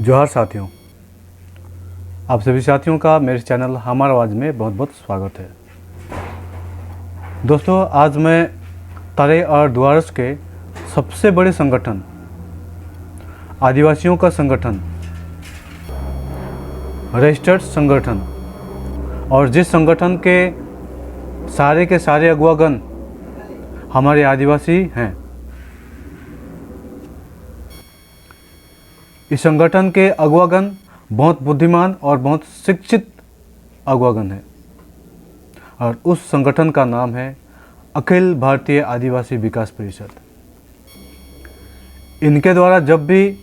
जोहार साथियों, आप सभी साथियों का मेरे चैनल हमार आवाज़ में बहुत बहुत स्वागत है। दोस्तों, आज मैं तारे और द्वारस के सबसे बड़े संगठन आदिवासियों का संगठन, रजिस्टर्ड संगठन, और जिस संगठन के सारे अगुवागण हमारे आदिवासी हैं, इस संगठन के अगुवागण बहुत बुद्धिमान और बहुत शिक्षित अगुवागण हैं और उस संगठन का नाम है अखिल भारतीय आदिवासी विकास परिषद। इनके द्वारा जब भी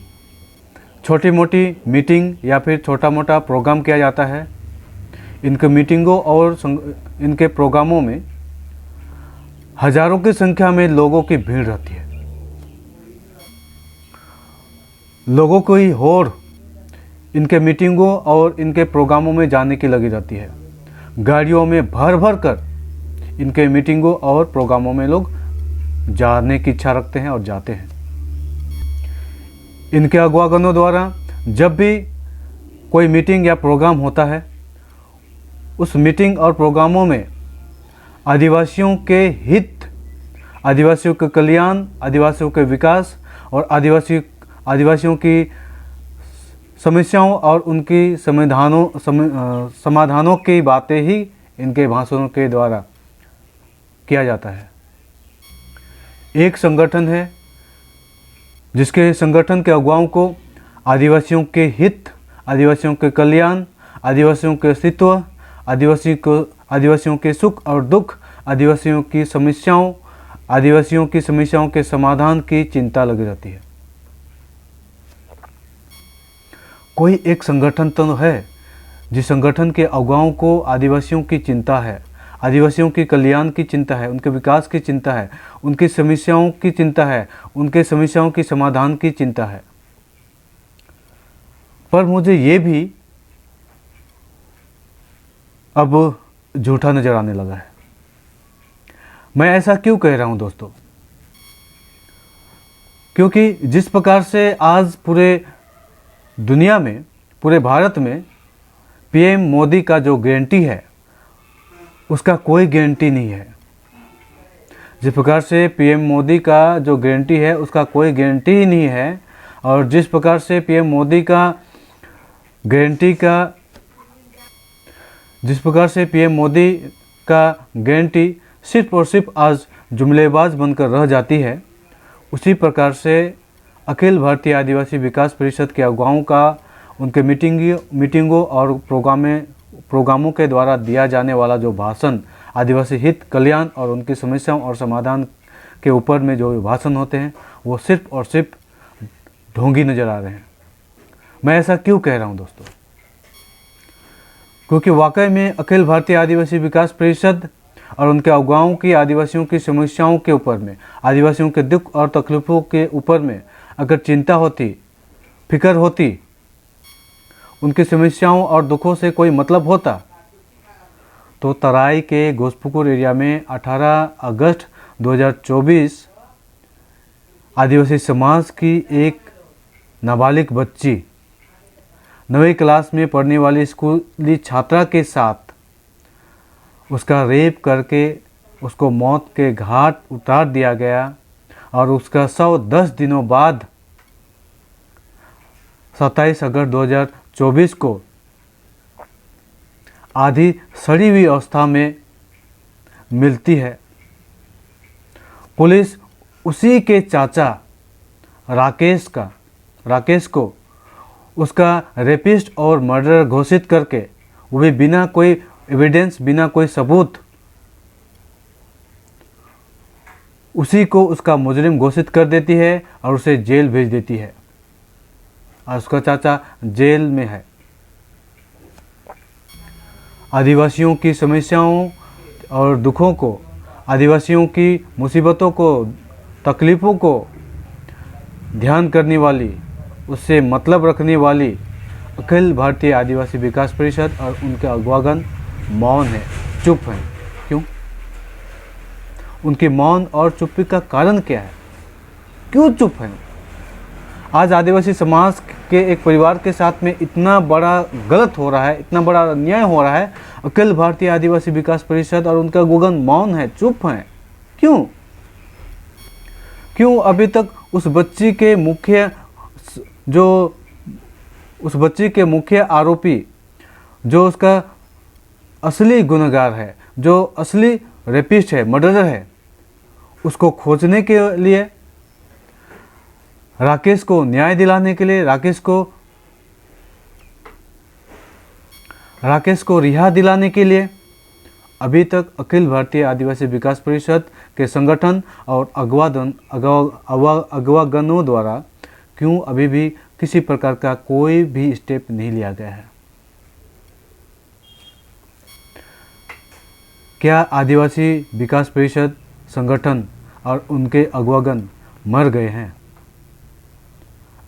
छोटी मोटी मीटिंग या फिर छोटा मोटा प्रोग्राम किया जाता है, इनके मीटिंगों और इनके प्रोग्रामों में हजारों की संख्या में लोगों की भीड़ रहती है। लोगों की होड़ इनके मीटिंगों और इनके प्रोग्रामों में जाने की लगी रहती है। गाड़ियों में भर भर कर इनके मीटिंगों और प्रोग्रामों में लोग जाने की इच्छा रखते हैं और जाते हैं। इनके अगुवागणों द्वारा जब भी कोई मीटिंग या प्रोग्राम होता है, उस मीटिंग और प्रोग्रामों में आदिवासियों के हित, आदिवासियों के कल्याण, आदिवासियों के विकास और आदिवासियों की समस्याओं और उनकी समाधानों की बातें ही इनके भाषणों के द्वारा किया जाता है। एक संगठन है जिसके संगठन के अगुवाओं को आदिवासियों के हित, आदिवासियों के कल्याण, आदिवासियों के अस्तित्व, आदिवासियों के सुख और दुख, आदिवासियों की समस्याओं के समाधान की चिंता लगी रहती है। कोई एक संगठन तो है जिस संगठन के अगुवाओं को आदिवासियों की चिंता है, आदिवासियों की कल्याण की चिंता है, उनके विकास की चिंता है, उनकी समस्याओं की चिंता है, उनके समस्याओं की समाधान की चिंता है। पर मुझे ये भी अब झूठा नजर आने लगा है। मैं ऐसा क्यों कह रहा हूं दोस्तों? क्योंकि जिस प्रकार से आज पूरे दुनिया में, पूरे भारत में पीएम मोदी का जो गारंटी है, उसका कोई गारंटी नहीं है। जिस प्रकार से पीएम मोदी का जो गारंटी है, उसका कोई गारंटी ही नहीं है। और जिस प्रकार से पीएम मोदी का गारंटी सिर्फ और सिर्फ आज जुमलेबाज बनकर रह जाती है, उसी प्रकार से अखिल भारतीय आदिवासी विकास परिषद के अगुवाओं का उनके मीटिंगों और प्रोग्रामों के द्वारा दिया जाने वाला जो भाषण आदिवासी हित, कल्याण और उनकी समस्याओं और समाधान के ऊपर में जो भाषण होते हैं, वो सिर्फ और सिर्फ ढोंगी नज़र आ रहे हैं। मैं ऐसा क्यों कह रहा हूँ दोस्तों? क्योंकि वाकई में अखिल भारतीय आदिवासी विकास परिषद और उनके अगुवाओं की आदिवासियों की समस्याओं के ऊपर में, आदिवासियों के दुख और तकलीफ़ों के ऊपर में अगर चिंता होती, फिक्र होती, उनकी समस्याओं और दुखों से कोई मतलब होता, तो तराई के घोसपुकुर एरिया में 18 अगस्त 2024 आदिवासी समाज की एक नाबालिग बच्ची, 9वीं क्लास में पढ़ने वाली स्कूली छात्रा के साथ उसका रेप करके उसको मौत के घाट उतार दिया गया और उसका शव 10 दिनों बाद 27 अगस्त 2024 को आधी सड़ी हुई अवस्था में मिलती है। पुलिस उसी के चाचा राकेश को उसका रेपिस्ट और मर्डरर घोषित करके, वो भी बिना कोई एविडेंस, बिना कोई सबूत, उसी को उसका मुजरिम घोषित कर देती है और उसे जेल भेज देती है और उसका चाचा जेल में है। आदिवासियों की समस्याओं और दुखों को, आदिवासियों की मुसीबतों को, तकलीफ़ों को ध्यान करने वाली, उससे मतलब रखने वाली अखिल भारतीय आदिवासी विकास परिषद और उनके अगुवागण मौन है, चुप हैं। क्यों? उनके मौन और चुप्पी का कारण क्या है? क्यों चुप हैं? आज आदिवासी समाज के एक परिवार के साथ में इतना बड़ा गलत हो रहा है, इतना बड़ा अन्याय हो रहा है, अखिल भारतीय आदिवासी विकास परिषद और उनका गगन मौन है, चुप है। क्यों? क्यों अभी तक उस बच्ची के मुख्य आरोपी, जो उसका असली गुनहगार है, जो असली रेपिस्ट है, मर्डरर है, उसको खोजने के लिए, राकेश को न्याय दिलाने के लिए, राकेश को रिहा दिलाने के लिए अभी तक अखिल भारतीय आदिवासी विकास परिषद के संगठन और अगवागनों द्वारा क्यों अभी भी किसी प्रकार का कोई भी स्टेप नहीं लिया गया है? क्या आदिवासी विकास परिषद संगठन और उनके अगवागन मर गए हैं?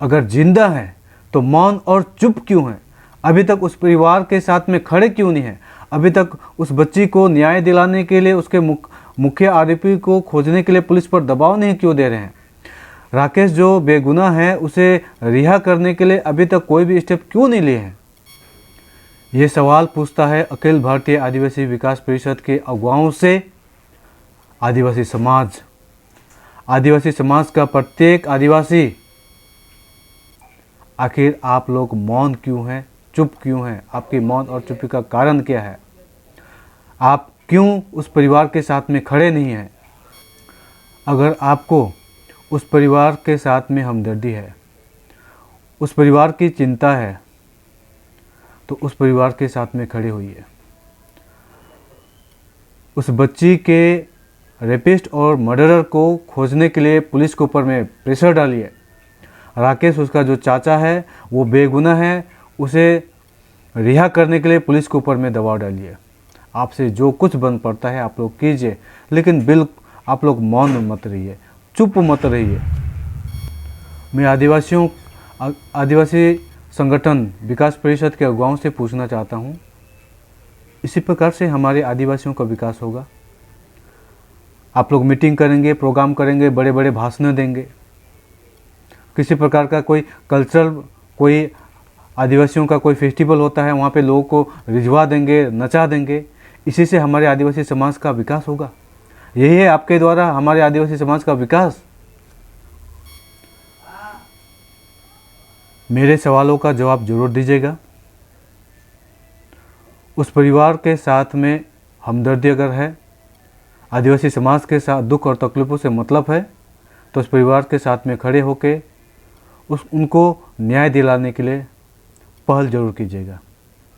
अगर जिंदा हैं तो मौन और चुप क्यों हैं? अभी तक उस परिवार के साथ में खड़े क्यों नहीं हैं? अभी तक उस बच्ची को न्याय दिलाने के लिए, उसके मुख्य आरोपी को खोजने के लिए पुलिस पर दबाव नहीं क्यों दे रहे हैं? राकेश जो बेगुनाह है उसे रिहा करने के लिए अभी तक कोई भी स्टेप क्यों नहीं लिए हैं? ये सवाल पूछता है अखिल भारतीय आदिवासी विकास परिषद के अगुवाओं से आदिवासी समाज का प्रत्येक आदिवासी। आखिर आप लोग मौन क्यों हैं, चुप क्यों हैं? आपकी मौन और चुप्पी का कारण क्या है? आप क्यों उस परिवार के साथ में खड़े नहीं हैं? अगर आपको उस परिवार के साथ में हमदर्दी है, उस परिवार की चिंता है, तो उस परिवार के साथ में खड़े होइए। उस बच्ची के रेपिस्ट और मर्डरर को खोजने के लिए पुलिस के ऊपर में प्रेशर डालिए। राकेश, उसका जो चाचा है, वो बेगुनाह है, उसे रिहा करने के लिए पुलिस के ऊपर में दबाव डालिए। आपसे जो कुछ बन पड़ता है आप लोग कीजिए, लेकिन आप लोग मौन मत रहिए, चुप मत रहिए। मैं आदिवासी संगठन विकास परिषद के अगुवाओं से पूछना चाहता हूँ, इसी प्रकार से हमारे आदिवासियों का विकास होगा? आप लोग मीटिंग करेंगे, प्रोग्राम करेंगे, बड़े बड़े भाषण देंगे, किसी प्रकार का कोई कल्चरल, कोई आदिवासियों का कोई फेस्टिवल होता है, वहाँ पे लोगों को रिझवा देंगे, नचा देंगे, इसी से हमारे आदिवासी समाज का विकास होगा? यही है आपके द्वारा हमारे आदिवासी समाज का विकास? मेरे सवालों का जवाब जरूर दीजिएगा। उस परिवार के साथ में हमदर्दी अगर है, आदिवासी समाज के साथ दुख और तकलीफ़ों से मतलब है, तो उस परिवार के साथ में खड़े होके उनको न्याय दिलाने के लिए पहल जरूर कीजिएगा।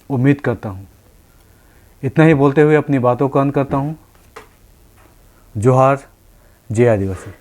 उम्मीद करता हूँ। इतना ही बोलते हुए अपनी बातों का अंत करता हूँ। जोहार, जय आदिवासी।